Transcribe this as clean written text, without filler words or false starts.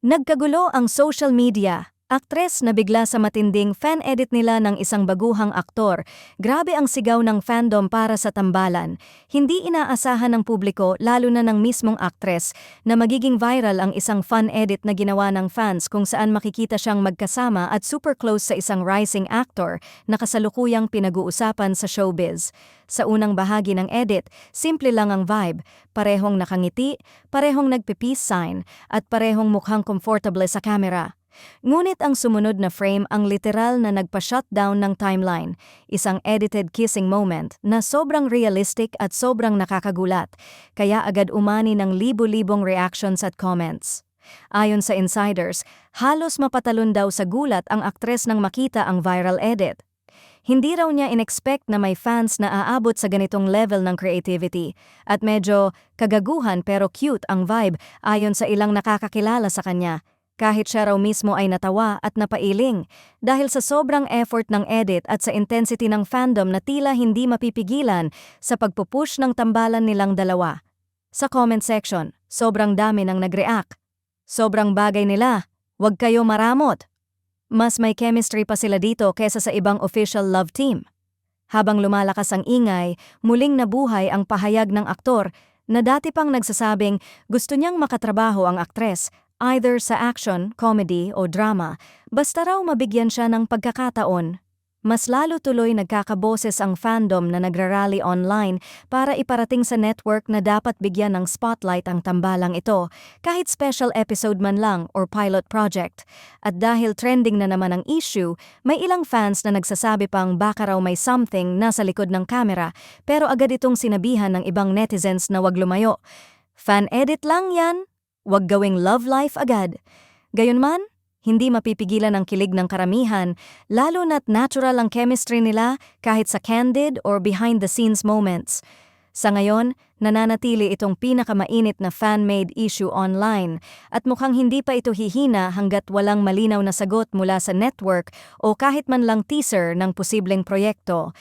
Nagkagulo ang social media. Aktres na bigla sa matinding fan edit nila ng isang baguhang aktor. Grabe ang sigaw ng fandom para sa tambalan. Hindi inaasahan ng publiko, lalo na ng mismong aktres, na magiging viral ang isang fan edit na ginawa ng fans kung saan makikita siyang magkasama at super close sa isang rising actor na kasalukuyang pinag-uusapan sa showbiz. Sa unang bahagi ng edit, simple lang ang vibe. Parehong nakangiti, parehong nagpe-peace sign, at parehong mukhang komportable sa camera. Ngunit ang sumunod na frame ang literal na nagpa-shutdown ng timeline, isang edited kissing moment na sobrang realistic at sobrang nakakagulat, kaya agad umani ng libo-libong reactions at comments. Ayon sa insiders, halos mapatalon daw sa gulat ang aktres nang makita ang viral edit. Hindi raw niya inexpect na may fans na aabot sa ganitong level ng creativity, at medyo kagaguhan pero cute ang vibe ayon sa ilang nakakakilala sa kanya. Kahit siya raw mismo ay natawa at napailing dahil sa sobrang effort ng edit at sa intensity ng fandom na tila hindi mapipigilan sa pagpupush ng tambalan nilang dalawa. Sa comment section, sobrang dami nang nag-react. Sobrang bagay nila, wag kayo maramot. Mas may chemistry pa sila dito kesa sa ibang official love team. Habang lumalakas ang ingay, muling nabuhay ang pahayag ng aktor na dati pang nagsasabing gusto niyang makatrabaho ang aktres, either sa action, comedy o drama, basta raw mabigyan siya ng pagkakataon. Mas lalo tuloy nagkakaboses ang fandom na nagrarally online para iparating sa network na dapat bigyan ng spotlight ang tambalang ito, kahit special episode man lang or pilot project. At dahil trending na naman ang issue, may ilang fans na nagsasabi pang baka raw may something nasa likod ng kamera, pero agad itong sinabihan ng ibang netizens na wag lumayo. Fan edit lang yan, wag gawing love life agad. Gayunman, hindi mapipigilan ang kilig ng karamihan, lalo na't natural ang chemistry nila kahit sa candid or behind-the-scenes moments. Sa ngayon, nananatili itong pinakamainit na fan-made issue online at mukhang hindi pa ito hihina hanggat walang malinaw na sagot mula sa network o kahit man lang teaser ng posibleng proyekto.